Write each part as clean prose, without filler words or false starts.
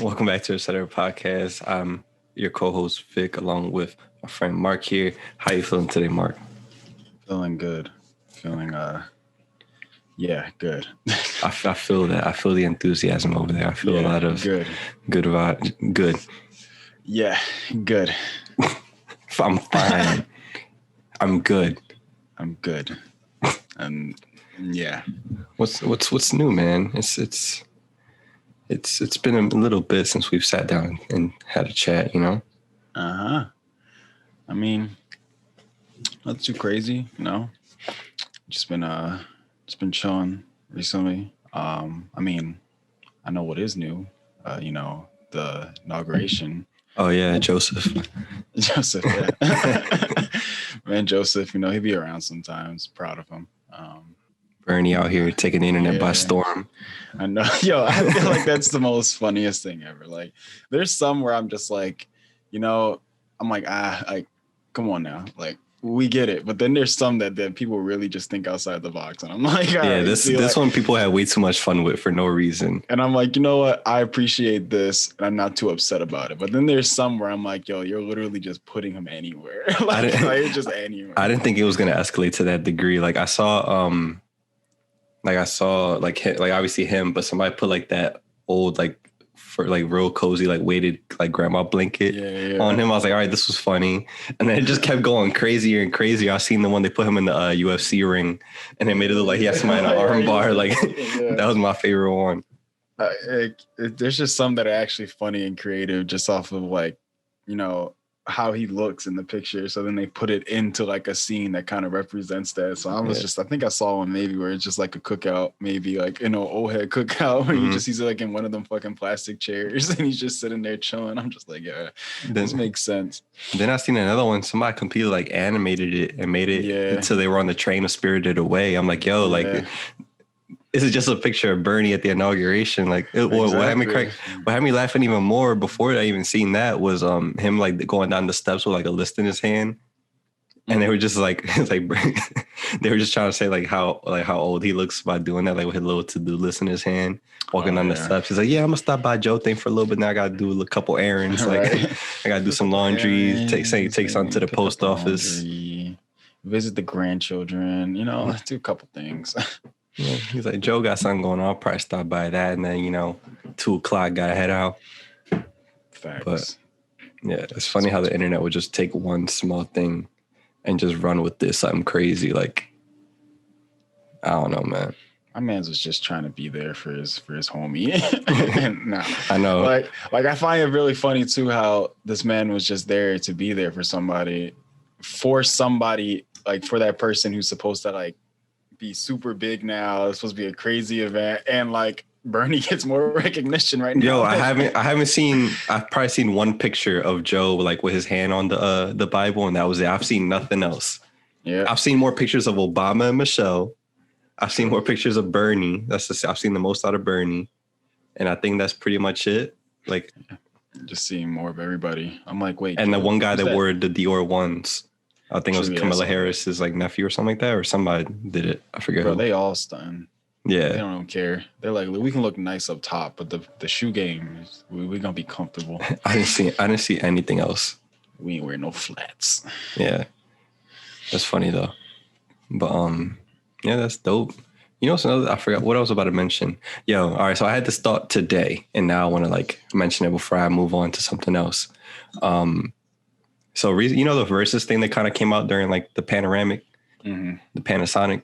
Welcome back to the Setter Podcast. I'm your co-host Vic, along with my friend Mark here. How you feeling today, Mark? Feeling good. Good. I feel that. I feel the enthusiasm over there. I feel a lot of good vibe. Good. Yeah, good. I'm fine. I'm good. I'm good. Yeah. What's new, man? It's been a little bit since we've sat down and had a chat, you know? I mean, not too crazy, you know. Just been chilling recently. I know what is new. The inauguration. Oh yeah, Joseph. Joseph, yeah. Man, Joseph, he'd be around sometimes. Proud of him. Bernie out here taking the internet by storm. I know. Yo, I feel like that's the most funniest thing ever. Like, there's some where I'm just like, I'm like, come on now. Like, we get it. But then there's some that people really just think outside the box. And I'm like, this one people had way too much fun with for no reason. And I'm like, you know what? I appreciate this. And I'm not too upset about it. But then there's some where I'm like, yo, you're literally just putting him anywhere. like just anywhere. I didn't think it was going to escalate to that degree. Like I saw obviously him, but somebody put like that old, like for like real cozy, like weighted, like grandma blanket on him. I was like, all right, this was funny. And then it just kept going crazier and crazier. I seen the one they put him in the UFC ring and they made it look like he had somebody in an arm bar. Like that was my favorite one. There's just some that are actually funny and creative just off of like, how he looks in the picture. So then they put it into like a scene that kind of represents that. So I think I saw one maybe where it's just like a cookout, maybe like, old head cookout where he's like in one of them fucking plastic chairs and he's just sitting there chilling. I'm just like, yeah, this makes sense. Then I seen another one. Somebody completely like animated it and made it until they were on the train of Spirited Away. I'm like, yo, this is just a picture of Bernie at the inauguration. Like, what had me laughing even more before I even seen that was him like going down the steps with like a list in his hand, and they were just like, it's like they were just trying to say like how old he looks by doing that, like with his little to-do list in his hand, walking down the steps. He's like, yeah, I'm gonna stop by Joe thing for a little bit. Now I gotta do a couple errands. Like, I gotta do some laundry, take something to the post office, visit the grandchildren. Do a couple things. Yeah, he's like, Joe got something going on. I'll probably stop by that. And then, 2:00, gotta head out. Facts. But yeah, it's funny how the internet would just take one small thing and just run with this something crazy. Like, I don't know, man. My man's was just trying to be there for his homie. I know. Like I find it really funny too how this man was just there to be there for somebody, like for that person who's supposed to like be super big now. It's supposed to be a crazy event, and like Bernie gets more recognition right now. Yo, I've probably seen one picture of Joe like with his hand on the Bible, and that was it. I've seen nothing else. Yeah, I've seen more pictures of Obama and Michelle. I've seen more pictures of Bernie. I've seen the most out of Bernie, and I think that's pretty much it. Like, just seeing more of everybody. I'm like, wait. And the one guy that wore the Dior ones. I think it was Kamala Harris's like nephew or something like that, or somebody did it. I forget. Bro, they all stunned. Yeah, they don't care. They're like, we can look nice up top, but the shoe game, we gonna be comfortable. I didn't see anything else. We ain't wearing no flats. Yeah, that's funny though. But yeah, that's dope. I forgot what I was about to mention. Yo, all right. So I had this thought today, and now I want to like mention it before I move on to something else. So, the Versus thing that kind of came out during like the Panoramic, the Panasonic,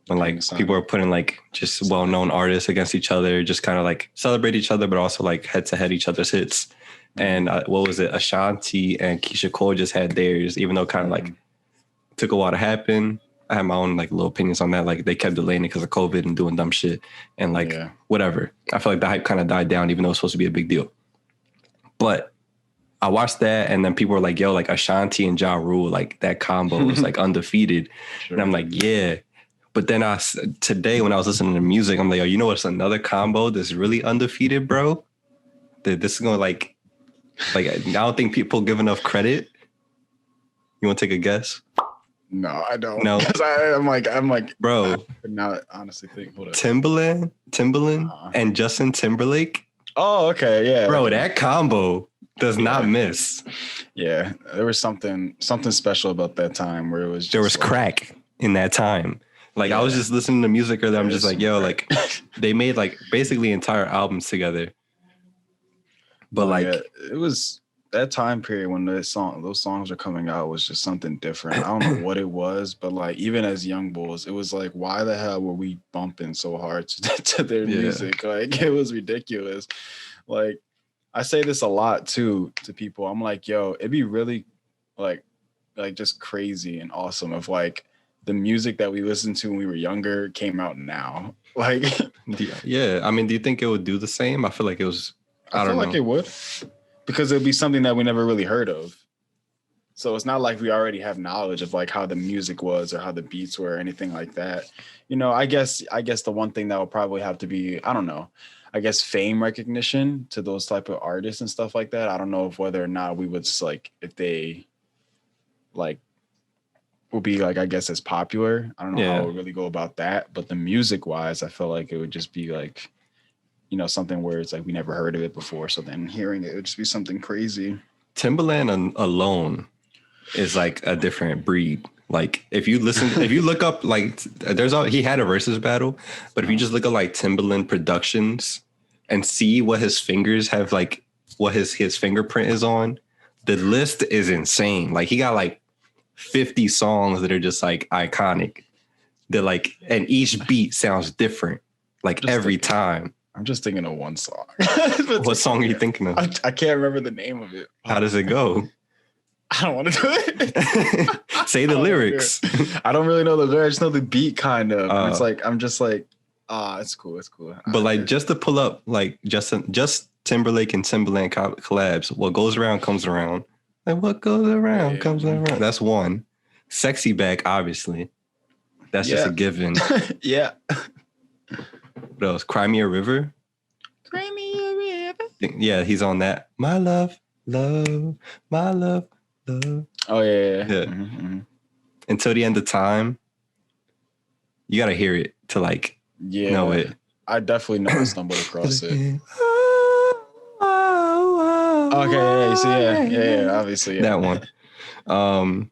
when like people were putting like just well-known artists against each other, just kind of like celebrate each other, but also like head-to-head each other's hits. And what was it? Ashanti and Keisha Cole just had theirs, even though it kind of like took a while to happen. I had my own like little opinions on that. Like they kept delaying it because of COVID and doing dumb shit and like whatever. I feel like the hype kind of died down, even though it's supposed to be a big deal. But I watched that, and then people were like, yo, like Ashanti and Ja Rule, like that combo was like undefeated. Sure. And I'm like, yeah. But then today when I was listening to music, I'm like, yo, what's another combo that's really undefeated, bro? This is going to like I don't think people give enough credit. You want to take a guess? No, I don't. No, I'm like, bro. I now honestly think, hold up. Timbaland, and Justin Timberlake. Oh, okay, yeah, Bro, that combo does not miss. Yeah, there was something special about that time where it was. There was crack in that time. Like I was just listening to music earlier. I'm just like, yo, like they made like basically entire albums together. But it was that time period when those songs are coming out was just something different. I don't know what it was, but like even as young bulls, it was like, why the hell were we bumping so hard to their music? Like it was ridiculous. Like I say this a lot too to people. I'm like, yo, it'd be really like just crazy and awesome if like the music that we listened to when we were younger came out now. Like, yeah. I mean, do you think it would do the same? I feel like it was. I feel like it would, because it'd be something that we never really heard of. So it's not like we already have knowledge of like how the music was or how the beats were or anything like that. You know, I guess the one thing that would probably have to be, I don't know, I guess fame recognition to those type of artists and stuff like that. I don't know if whether or not we would like if they like will be like, I guess, as popular. I don't know how it would really go about that. But the music wise, I feel like it would just be like, you know, something where it's like we never heard of it before. So then hearing it would just be something crazy. Timbaland alone is like a different breed. Like if you look up like he had a versus battle, but if you just look at like Timbaland productions and see what his fingers have, like what his fingerprint is on, the list is insane. Like he got like 50 songs that are just like iconic. They're like, and each beat sounds different, like every time. I'm just thinking of one song. What song are you thinking of? I can't remember the name of it. How does it go? I don't want to do it. Say the lyrics. I don't really know the lyrics. I just know the beat kind of. It's like, I'm just like, it's cool. It's cool. But like just to pull up like just Timberlake and Timbaland collabs, what goes around comes around. Like what goes around comes around. That's one. Sexy Back, obviously. That's just a given. Yeah. What else? Cry Me a River. Cry Me a River. Yeah, he's on that. My love, love, my love, love. Oh yeah. Mm-hmm. Until the End of Time. You gotta hear it to like know it. I definitely know I stumbled across it. Okay, yeah, you see, yeah, obviously, yeah. That one.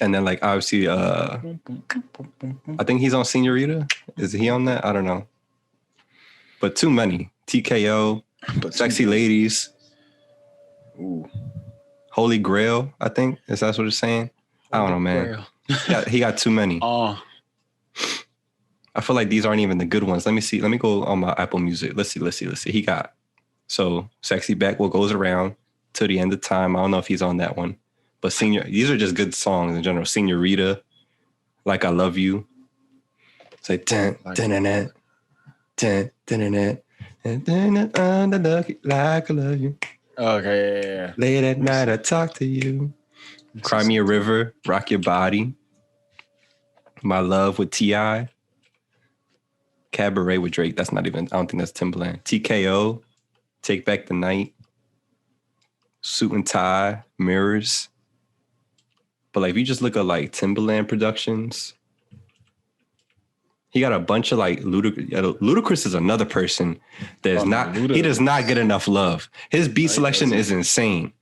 And then like obviously, I think he's on Senorita. Is he on that? I don't know. But too many. TKO, Sexy Ladies. Ooh. Holy Grail, I think. Is that what it's saying? I don't know, man. He got too many. Oh. I feel like these aren't even the good ones. Let me see. Let me go on my Apple Music. Let's see. He got so Sexy Back, What Goes Around, Till the End of Time. I don't know if he's on that one. But these are just good songs in general. Senorita, Like I Love You. It's like like I love you. Okay, yeah. Late at night, I talk to you. Cry Me a River, Rock Your Body. My Love with T.I. Cabaret with Drake. That's not even, I don't think that's Timbaland. TKO, Take Back the Night. Suit and Tie, Mirrors. But like, if you just look at like Timbaland productions, he got a bunch of like Ludacris is another person that is he does not get enough love. His beat selection is insane.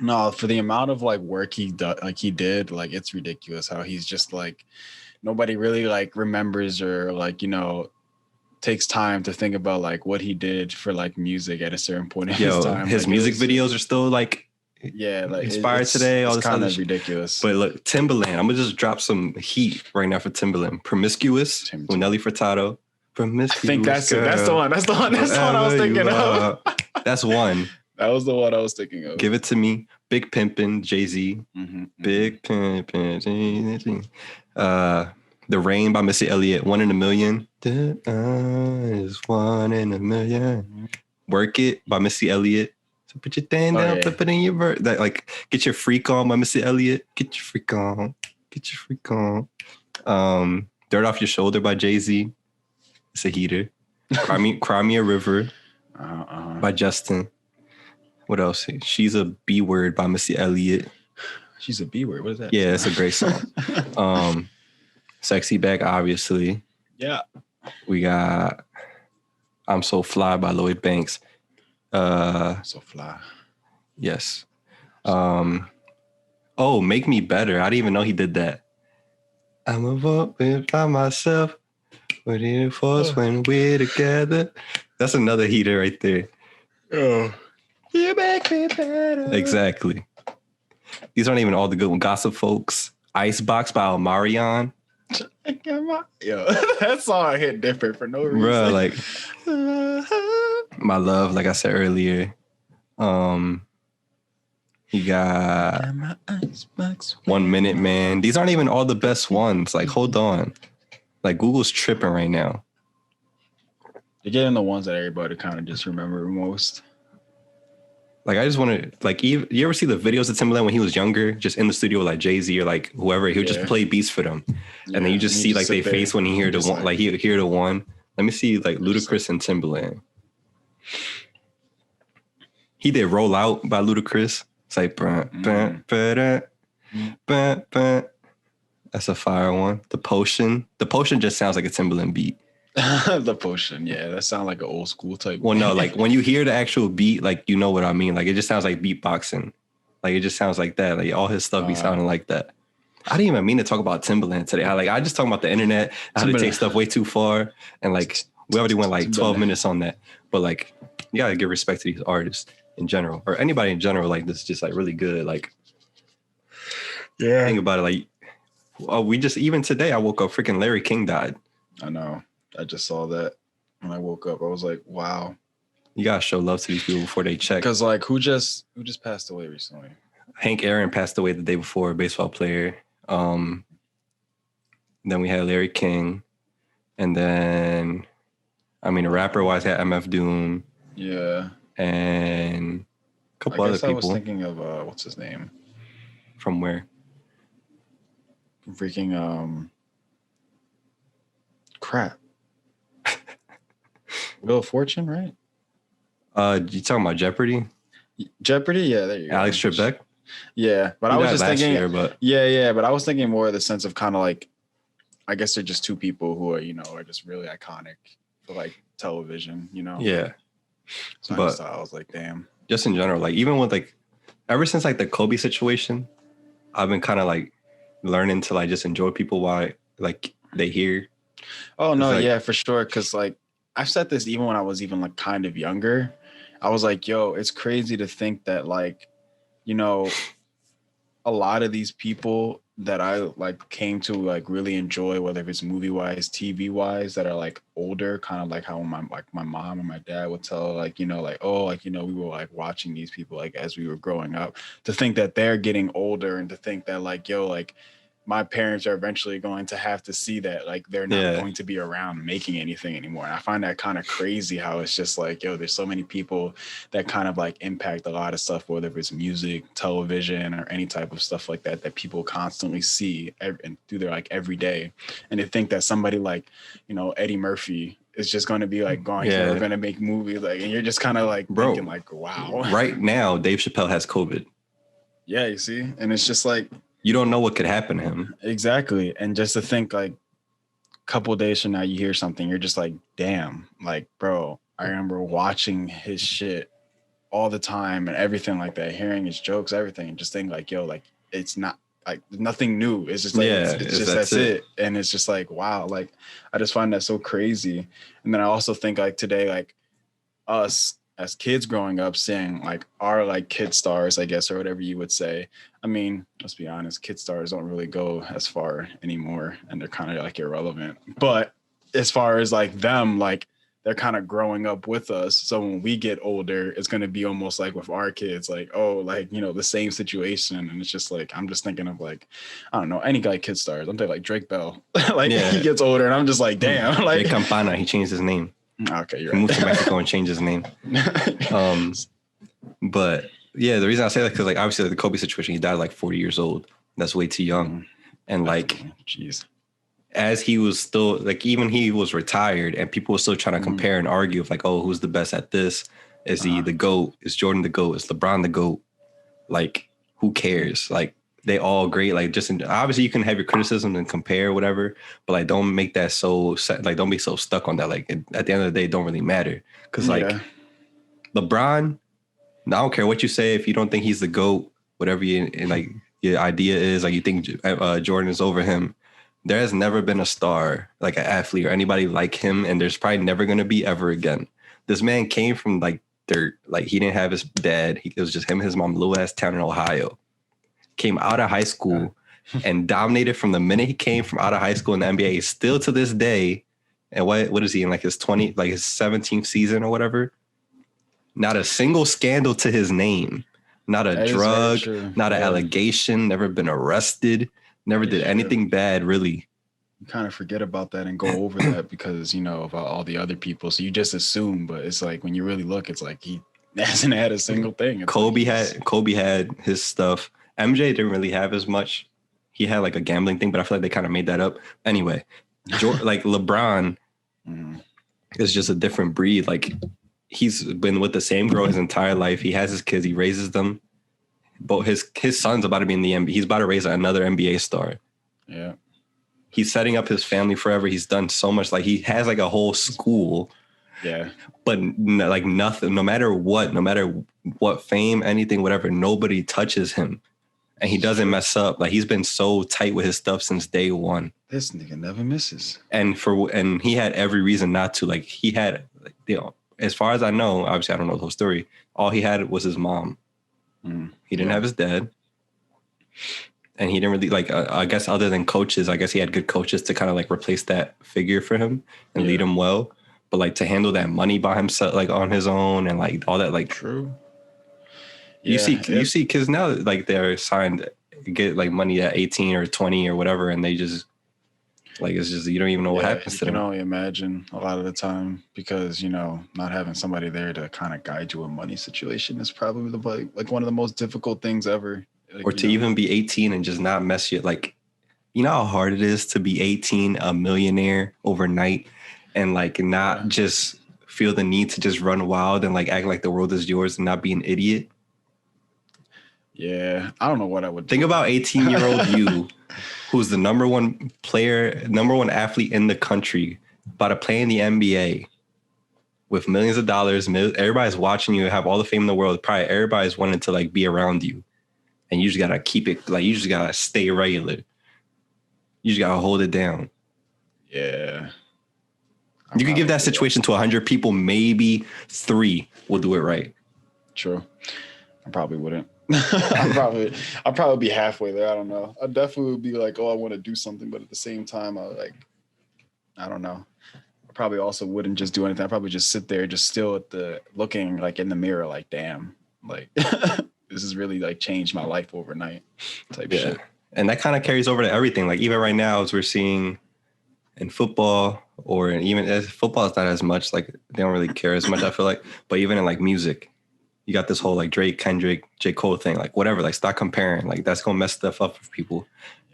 No, for the amount of like work he did, like it's ridiculous how he's just like, nobody really like remembers or like, you know, takes time to think about like what he did for like music at a certain point in his time. His like, music videos are still like, like inspired today. All this kind of ridiculous. But look, Timbaland. I'm gonna just drop some heat right now for Timbaland. Promiscuous with Nelly Furtado. Promiscuous. I think that's it. That's the one. That's the one I was thinking of. That's one. That was the one I was thinking of. Give It to Me. Big Pimpin', Jay-Z. Big Pimpin', Jay-Z. The Rain by Missy Elliott. 1 in a Million. Is 1 in a million. Work It by Missy Elliott. So put your thing down, flip it in your verse. That like Get Your Freak On by Missy Elliott. Get your freak on. Get your freak on. Dirt Off Your Shoulder by Jay-Z. It's a heater. Cry Me a River by Justin. What else? She's a B Word by Missy Elliott. She's a B Word. What is that? Yeah, it's a great song. Sexy Back, obviously. Yeah. We got I'm So Fly by Lloyd Banks. So fly. Yes. Oh, Make Me Better. I didn't even know he did that. I'm a vote by myself. We're in force when we're together. That's another heater right there. Oh, you make me better. Exactly. These aren't even all the good ones. Gossip Folks. Icebox by Omarion. Yo, that song hit different for no reason. Bro, like My Love, like I said earlier. You got 1 Minute Man. These aren't even all the best ones. Like, hold on. Like, Google's tripping right now. You're getting the ones that everybody kind of just remember most. Like, I just want to, like, you ever see the videos of Timbaland when he was younger, just in the studio with like Jay-Z or like whoever, he would just play beats for them. And then you just see like they face when he hear the one, like he hear the one. Let me see like Ludacris and Timbaland. He did Roll Out by Ludacris. It's like, that's a fire one. The Potion just sounds like a Timbaland beat. The Potion, yeah, that sounds like an old school type. Well, no, like when you hear the actual beat, like you know what I mean. Like it just sounds like beatboxing. Like it just sounds like that. Like all his stuff be sounding like that. I didn't even mean to talk about Timbaland today. I just talking about the internet, how they take stuff way too far, and like we already went like 12 minutes on that. But like you gotta give respect to these artists in general, or anybody in general. Like this is just like really good. Like yeah, think about it. Like we just even today I woke up freaking Larry King died. I know. I just saw that when I woke up. I was like, wow. You gotta show love to these people before they check. Because like who just passed away recently? Hank Aaron passed away the day before, a baseball player. Then we had Larry King. And then a rapper wise had MF Doom. Yeah. And a couple other people. I was thinking of what's his name? From where? Freaking crap. Wheel of Fortune, right? You talking about Jeopardy? Jeopardy, yeah, there you go. Alex Trebek? Yeah, but I was just thinking year, but but I was thinking more of the sense of kind of like, I guess they're just two people who are, are just really iconic for like television, Yeah. So I was like, damn. Just in general, like even with like, ever since like the Kobe situation, I've been kind of like learning to like just enjoy people while like they hear. Oh no, yeah, for sure. Cause like I've said this even when I was even like kind of younger. I was like, yo, it's crazy to think that like, a lot of these people that I like came to like really enjoy, whether it's movie wise, TV wise, that are like older, kind of like how my mom and my dad would tell like, we were like watching these people like as we were growing up, to think that they're getting older and to think that like, yo, like my parents are eventually going to have to see that like they're not going to be around making anything anymore. And I find that kind of crazy how it's just like, yo, there's so many people that kind of like impact a lot of stuff, whether it's music, television, or any type of stuff like that people constantly see and through their like every day. And they think that somebody like, Eddie Murphy is just going to be like going to make movies. Like, and you're just kind of like thinking like, wow. Right now, Dave Chappelle has COVID. Yeah, you see? And it's just like, you don't know what could happen to him. Exactly. And just to think like a couple of days from now, you hear something, you're just like, damn, like, bro, I remember watching his shit all the time and everything like that, hearing his jokes, everything, and just think like, yo, like, it's not like nothing new. It's just like, it's just, that's it. And it's just like, wow. Like, I just find that so crazy. And then I also think like today, like us as kids growing up seeing like our like kid stars, I guess, or whatever you would say. I mean, let's be honest, kid stars don't really go as far anymore and they're kind of like irrelevant. But as far as like them, like they're kind of growing up with us. So when we get older, it's going to be almost like with our kids, like, oh, like, the same situation. And it's just like, I'm just thinking of like, I don't know, any guy kid stars. I'm thinking like Drake Bell, he gets older and I'm just like, damn. Like Campana, he changed his name. Okay, you're right. He moved to Mexico and changed his name. But yeah, the reason I say that because like obviously like, the Kobe situation, he died like 40 years old. That's way too young. And like, jeez, as he was still like, even he was retired, and people were still trying to compare and argue of like, oh, who's the best at this? Is he the GOAT? Is Jordan the GOAT? Is LeBron the GOAT? Like, who cares? Like, they all great. Like, just obviously you can have your criticisms and compare whatever, but like, don't make that so like, don't be so stuck on that. Like, at the end of the day, it don't really matter because like LeBron, I don't care what you say. If you don't think he's the GOAT, whatever like your idea is, like you think Jordan is over him, there has never been a star, like an athlete or anybody like him, and there's probably never going to be ever again. This man came from like dirt. Like he didn't have his dad. It was just him and his mom, little ass town in Ohio. Came out of high school and dominated from the minute he came from out of high school in the NBA. Still to this day, and what is he in like his 17th season or whatever? Not a single scandal to his name. Not a drug, not an allegation, never been arrested, never did anything bad, really. You kind of forget about that and go over that because, about all the other people. So you just assume, but it's like when you really look, it's like he hasn't had a single thing. It's Kobe had his stuff. MJ didn't really have as much. He had like a gambling thing, but I feel like they kind of made that up. Anyway, like LeBron is just a different breed. Like he's been with the same girl his entire life. He has his kids. He raises them. But his son's about to be in the NBA. He's about to raise another NBA star. Yeah. He's setting up his family forever. He's done so much. Like he has like a whole school. Yeah. But like nothing, no matter what fame, anything, whatever, nobody touches him. And he doesn't mess up. Like he's been so tight with his stuff since day one. This nigga never misses. And he had every reason not to. Like he had, as far as I know, obviously I don't know the whole story. All he had was his mom. He didn't have his dad. And he didn't really I guess other than coaches, I guess he had good coaches to kind of like replace that figure for him and lead him well. But like to handle that money by himself, like on his own and like all that, like true. You see kids now, like they're signed, get like money at 18 or 20 or whatever. And they just like, it's just, you don't even know what happens to them. You can only imagine a lot of the time because, not having somebody there to kind of guide you in money situation is probably like one of the most difficult things ever. Like, or to even be 18 and just not mess you. Like, you know how hard it is to be 18, a millionaire overnight and like not just feel the need to just run wild and like act like the world is yours and not be an idiot. Yeah, I don't know what I would think about 18-year-old you, who's the number one athlete in the country, about to play in the NBA with millions of dollars. Everybody's watching you, have all the fame in the world. Probably everybody's wanting to like be around you, and you just gotta keep it. Like you just gotta stay regular. You just gotta hold it down. Yeah, you could give that situation to 100 people, maybe 3 will do it right. True, I probably wouldn't. I'll probably be halfway there. I don't know. I definitely would be like, oh, I want to do something, but at the same time, I don't know. I probably also wouldn't just do anything. I probably just sit there, just still looking like in the mirror, like, damn, like this has really like changed my life overnight type shit. And that kind of carries over to everything. Like even right now, as we're seeing in football, or even as football is not as much, like they don't really care as much, I feel like, but even in like music. You got this whole like Drake, Kendrick, J. Cole thing, like whatever, like stop comparing. Like that's going to mess stuff up for people.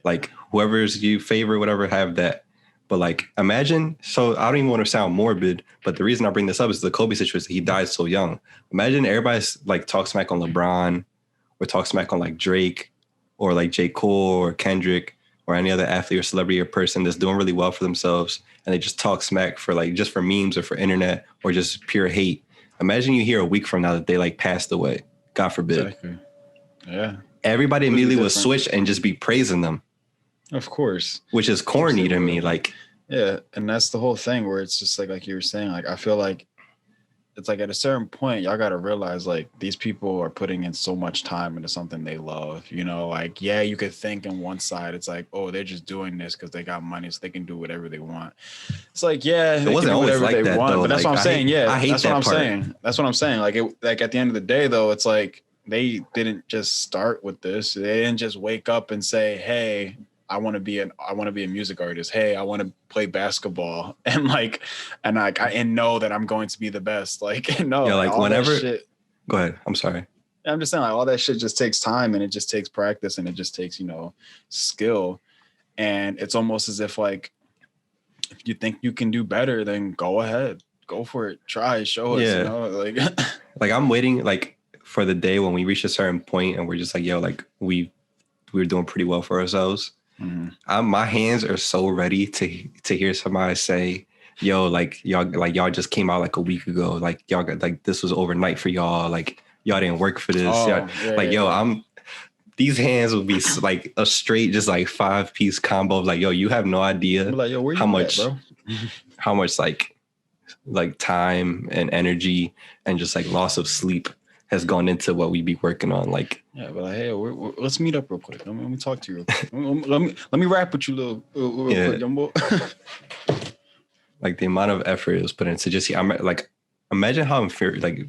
Like whoever's you favorite, whatever, have that. But like imagine, so I don't even want to sound morbid, but the reason I bring this up is the Kobe situation. He died so young. Imagine everybody's like talk smack on LeBron or talk smack on like Drake or like J. Cole or Kendrick or any other athlete or celebrity or person that's doing really well for themselves. And they just talk smack for like, just for memes or for internet or just pure hate. Imagine you hear a week from now that they like passed away. God forbid. Exactly. Yeah. Everybody immediately would switch and just be praising them. Of course. Which is corny to me. Like, yeah. And that's the whole thing where it's just like you were saying, like, I feel like it's like at a certain point, y'all got to realize like these people are putting in so much time into something they love, like, yeah, you could think on one side, it's like, oh, they're just doing this because they got money so they can do whatever they want. It's like, yeah, it wasn't always like that, though. But that's what I'm saying. Yeah, I hate that's that what I'm part. saying. That's what I'm saying. Like at the end of the day, though, it's like they didn't just start with this. They didn't just wake up and say, hey, I want to be a music artist. Hey, I want to play basketball and know that I'm going to be the best. Like, no, yeah, like whenever. Go ahead. I'm sorry. I'm just saying, like, all that shit just takes time and it just takes practice and it just takes, skill. And it's almost as if like, if you think you can do better, then go ahead, go for it, try, show us. Yeah. Like I'm waiting like for the day when we reach a certain point and we're just like, yo, like we're doing pretty well for ourselves. Mm-hmm. My hands are so ready to hear somebody say yo, like y'all just came out like a week ago. Like y'all got like this was overnight for y'all. Like y'all didn't work for this. Oh, Like yo, I'm these hands would be like a straight just like 5-piece combo of like yo, you have no idea like, yo, where you how much at, bro? how much like time and energy and just like loss of sleep has gone into what we be working on. Like, yeah, but like, hey, let's meet up real quick. Let me talk to you real quick. let me rap with you real quick, Jumbo. Like the amount of effort it was put into just I'm like, imagine how like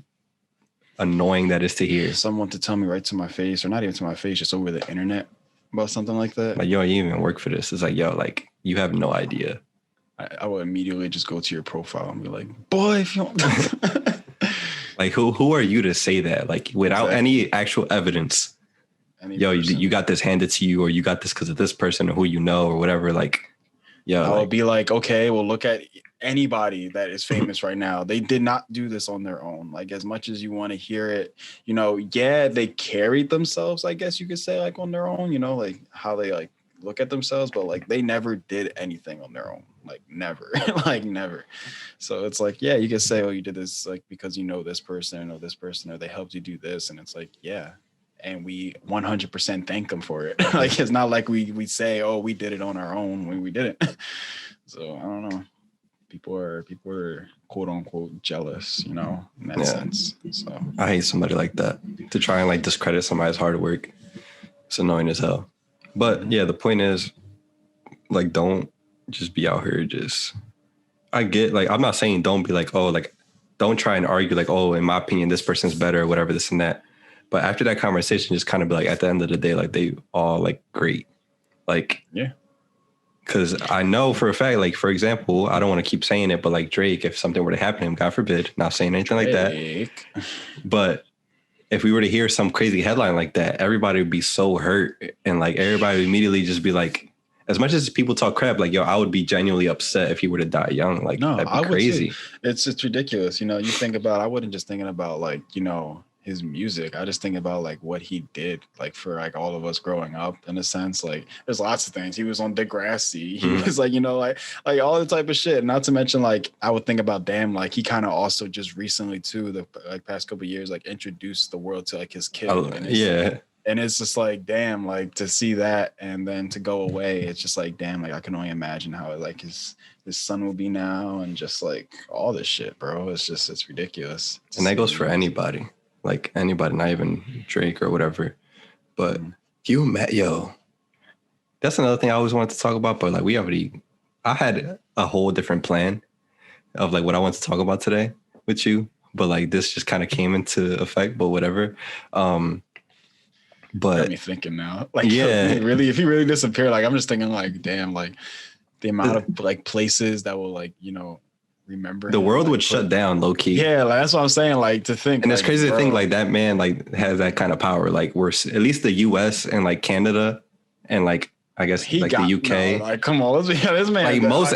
annoying that is to hear. Someone to tell me right to my face, or not even to my face, just over the internet about something like that. Like, yo, you even work for this. It's like, yo, like you have no idea. I would immediately just go to your profile and be like, boy, if you don't. Like, who are you to say that? Like, without any actual evidence, yo, you got this handed to you, or you got this because of this person or who you know or whatever. Like, yo, I would be like, okay, well, look at anybody that is famous right now. They did not do this on their own. Like, as much as you want to hear it, you know, yeah, they carried themselves, I guess you could say, like on their own, you know, like how they like look at themselves, but like they never did anything on their own. Like never, like never. So it's like, yeah, you could say, oh, you did this like because you know this person or this person, or they helped you do this. And it's like, yeah. And we 100% thank them for it. Like, it's not like we say, oh, we did it on our own when we didn't. So I don't know. People are quote unquote jealous, you know, in that sense. So I hate somebody like that to try and like discredit somebody's hard work. It's annoying as hell. But yeah, the point is, like, don't just be out here. I get, like, I'm not saying don't be like, oh, like, don't try and argue like, oh, in my opinion, this person's better or whatever, this and that. But after that conversation, just kind of be like, at the end of the day, like they all like great. Like, yeah. Because I know for a fact, like, for example, I don't want to keep saying it, but like Drake, if something were to happen to him, God forbid, not saying anything like that. But if we were to hear some crazy headline like that, everybody would be so hurt. And like everybody would immediately just be like, as much as people talk crap, like, yo, I would be genuinely upset if he were to die young. Like, no, that'd be crazy. It's ridiculous. You know, you think about, I wasn't just thinking about like, you know, his music. I just think about like what he did, like for like all of us growing up in a sense. Like there's lots of things. He was on Degrassi. He was like, you know, like all the type of shit. Not to mention, like, I would think about damn, like he kind of also just recently too, the like past couple of years, like introduced the world to like his kid. And it's just like, damn, like to see that and then to go away, it's just like, damn, like I can only imagine how like his son will be now, and just like all this shit, bro. It's ridiculous. And that goes for anybody. Like anybody, not even Drake or whatever. But you met, yo, that's another thing I always wanted to talk about. But like I had a whole different plan of like what I want to talk about today with you. But like this just kind of came into effect, but whatever. But got me thinking now. Like, yeah, if he really disappeared, like I'm just thinking like, damn, like the amount of like places that will like, you know, remember the world would shut down low key. Yeah, like that's what I'm saying. Like to think, and it's crazy to think like that man like has that kind of power. Like we're at least the US and like Canada and like I guess like the UK. No, like come on, this man. Like most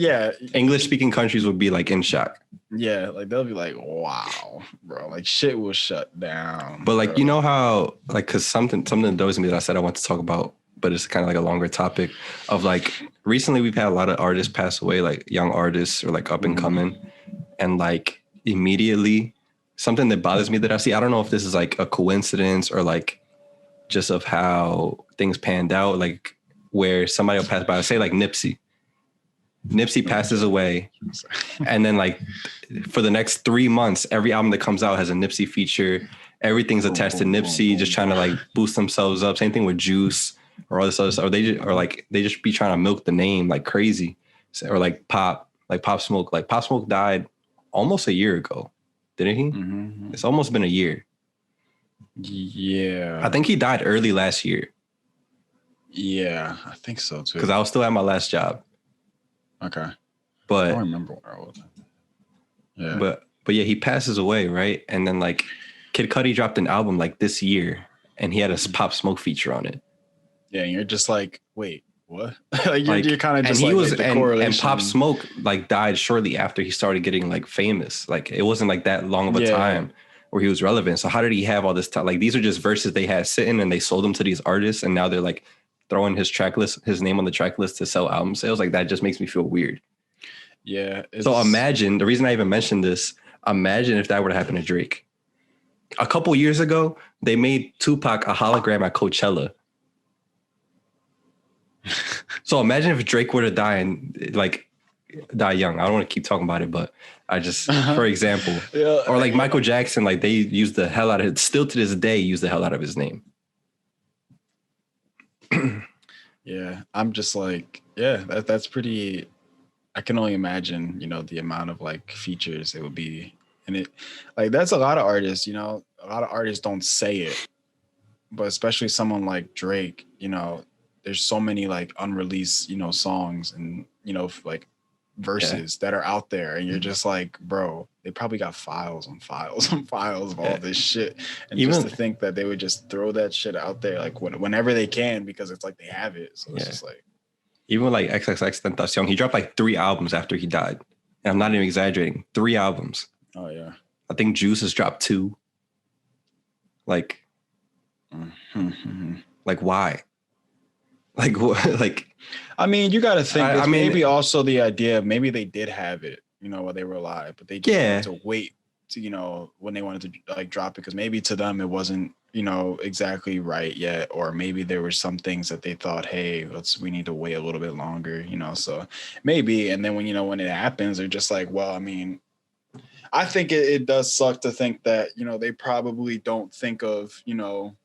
yeah, English speaking countries would be like in shock. Yeah, like they'll be like, wow, bro, like shit will shut down. But like, you know how like, cause something that was me that I said I want to talk about, but it's kind of like a longer topic of like recently we've had a lot of artists pass away, like young artists or like up and coming. And like immediately something that bothers me that I see, I don't know if this is like a coincidence or like just of how things panned out, like where somebody will pass by, say like Nipsey passes away. And then like for the next 3 months, every album that comes out has a Nipsey feature. Everything's attached to Nipsey, just trying to like boost themselves up. Same thing with Juice or all this other stuff. Or they just be trying to milk the name like crazy. Or like Pop Smoke. Like Pop Smoke died almost a year ago, didn't he? Mm-hmm. It's almost been a year. Yeah. I think he died early last year. Yeah, I think so too. Because I was still at my last job. Okay. But I don't remember where I was. Yeah. But yeah, he passes away, right? And then like Kid Cudi dropped an album like this year and he had a Pop Smoke feature on it. Yeah, and you're just like, wait, what? you're kind of just and like, and Pop Smoke like died shortly after he started getting like famous. Like it wasn't like that long of a time where he was relevant. So how did he have all this time? Like these are just verses they had sitting and they sold them to these artists and now they're like throwing his name on the track list to sell album sales. Like that just makes me feel weird. Yeah. So imagine, the reason I even mentioned this, imagine if that were to happen to Drake. A couple years ago, they made Tupac a hologram at Coachella. So imagine if Drake were to die and like die young. I don't want to keep talking about it, but I just, for example, Yeah, or like Michael Jackson, like they use the hell out of it. Still to this day, use the hell out of his name. Yeah, I'm just like, yeah, that's pretty. I can only imagine, you know, the amount of like features it would be, and it, like, that's a lot of artists. You know, a lot of artists don't say it, but especially someone like Drake, you know, there's so many like unreleased, you know, songs and, you know, like verses that are out there, and you're just like, bro, they probably got files on files on files of all this shit, and even, just to think that they would just throw that shit out there like whenever they can, because it's like they have it. So it's just like, even like XXX Tentacion, he dropped like 3 albums after he died, and I'm not even exaggerating, 3 albums. Oh yeah, I think Juice has dropped 2. Like, like why? Like what? Like, I mean, you got to think. I mean, maybe also the idea of maybe they did have it, you know, while they were alive, but they just wanted to wait to, you know, when they wanted to like drop it, because maybe to them it wasn't, you know, exactly right yet, or maybe there were some things that they thought, hey, we need to wait a little bit longer, you know. So maybe, and then when, you know, when it happens, they're just like, well, I mean, I think it does suck to think that, you know, they probably don't think of, you know,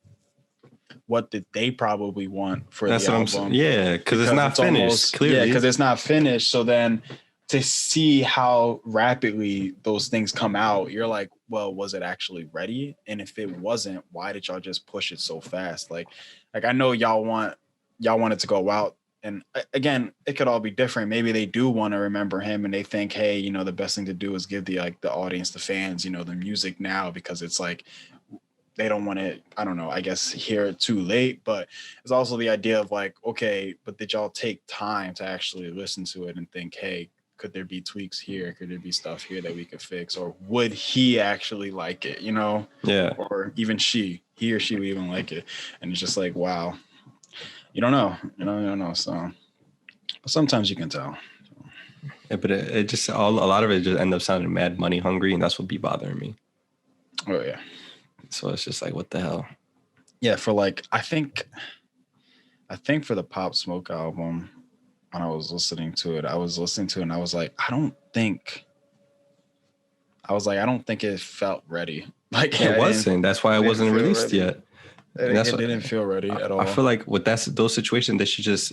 what did they probably want for the album. Yeah, because it's not finished. Clearly. Yeah, because it's not finished. So then to see how rapidly those things come out, you're like, well, was it actually ready? And if it wasn't, why did y'all just push it so fast? Like I know y'all want it to go out. And again, it could all be different. Maybe they do want to remember him, and they think, hey, you know, the best thing to do is give the audience, the fans, you know, the music now, because it's like, they don't want to, I don't know, I guess hear it too late. But it's also the idea of like, okay, but did y'all take time to actually listen to it and think, hey, could there be tweaks here? Could there be stuff here that we could fix? Or would he actually like it, you know? Yeah. Or even he or she would even like it. And it's just like, wow, you don't know, you don't know. So sometimes you can tell. Yeah, but it just, a lot of it just end up sounding mad money hungry, and that's what be bothering me. Oh yeah. So it's just like, what the hell? Yeah, for like, I think for the Pop Smoke album, when I was listening to it, and I was like, I don't think it felt ready. Like it wasn't. That's why it wasn't released yet. It didn't feel ready at all. I feel like with those situations, they should just,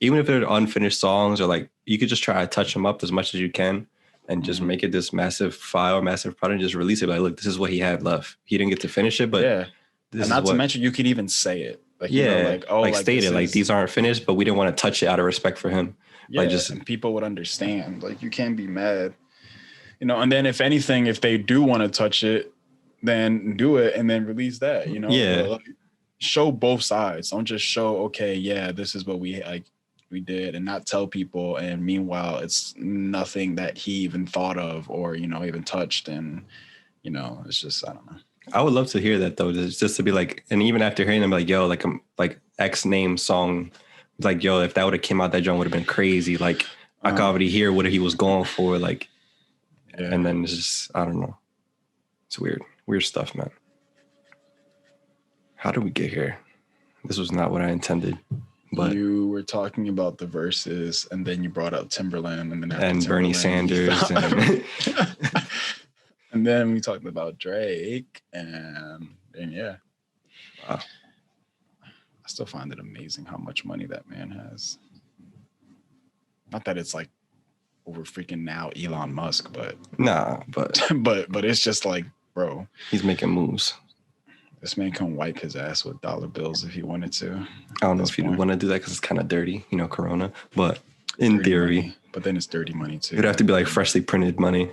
even if they're unfinished songs, or like, you could just try to touch them up as much as you can, and just make it this massive file, massive product, just release it. Like, look, this is what he had left. He didn't get to finish it, but and not to mention, you could even say it. Like, you know, like, oh, like state it, like, these aren't finished, but we didn't want to touch it out of respect for him. Yeah, like, just, and people would understand. Like, you can't be mad, you know. And then if anything, if they do want to touch it, then do it and then release that, you know. Yeah. Like, show both sides. Don't just show, okay, yeah, this is what we did, and not tell people, and meanwhile it's nothing that he even thought of or, you know, even touched. And, you know, it's just, I don't know. I would love to hear that though, just to be like, and even after hearing them, like, yo, like, like X name song, like, yo, if that would have came out, that joint would have been crazy. Like, I could already hear what he was going for, like, and then it's just, I don't know, it's weird stuff, man. How did we get here? This was not what I intended. But you were talking about the verses, and then you brought up Timberland, and then Bernie Sanders, and then we talked about Drake, and yeah. Wow. I still find it amazing how much money that man has. Not that it's like over freaking now Elon Musk, but but it's just like, bro, he's making moves. This man can wipe his ass with dollar bills if he wanted to. I don't know if he'd want to do that because it's kind of dirty, you know, Corona. But in dirty theory. Money. But then it's dirty money too. It'd have to be like freshly printed money.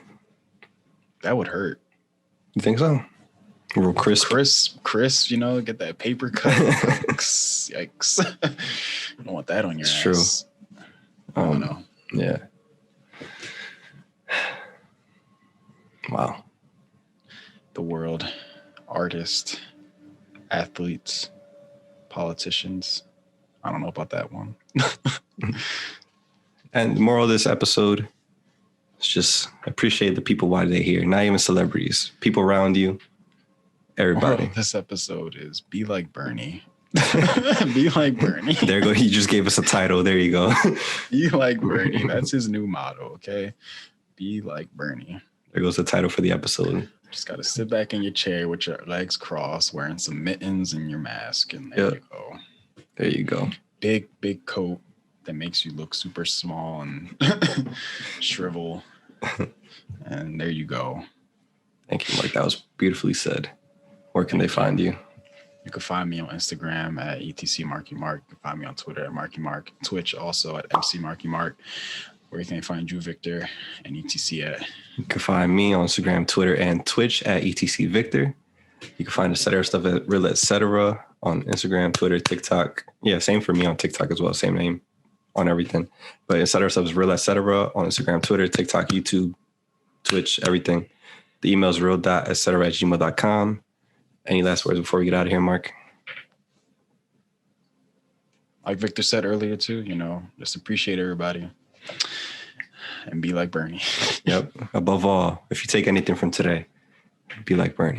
That would hurt. You think so? Real crisp. Crisp, you know, get that paper cut. Yikes. You don't want that on your ass. True. I don't know. Yeah. Wow. The world. Artists. Athletes, politicians. I don't know about that one. And the moral of this episode, It's just appreciate the people while they're here. Not even celebrities. People around you. Everybody. This episode is Be Like Bernie. Be like Bernie. There you go. He just gave us a title. There you go. Be like Bernie. That's his new motto, okay? Be like Bernie. There goes the title for the episode. Just got to sit back in your chair with your legs crossed, wearing some mittens and your mask. And there you go. There you go. Big coat that makes you look super small and shrivel. And there you go. Thank you, Mark. That was beautifully said. Where can they find you? You can find me on Instagram at ETCMarkyMark. You can find me on Twitter at MarkyMark. Twitch also at MCMarkyMark. Where can they find you, Victor, and ETC at? You can find me on Instagram, Twitter, and Twitch at ETC Victor. You can find Etc. stuff at Real Etc. on Instagram, Twitter, TikTok. Yeah, same for me on TikTok as well. Same name on everything. But Etc. stuff is Real Etc. on Instagram, Twitter, TikTok, YouTube, Twitch, everything. The email is real.etc@gmail.com. Any last words before we get out of here, Mark? Like Victor said earlier, too, just appreciate everybody and be like Bernie. Yep. Above all, if you take anything from today, be like Bernie.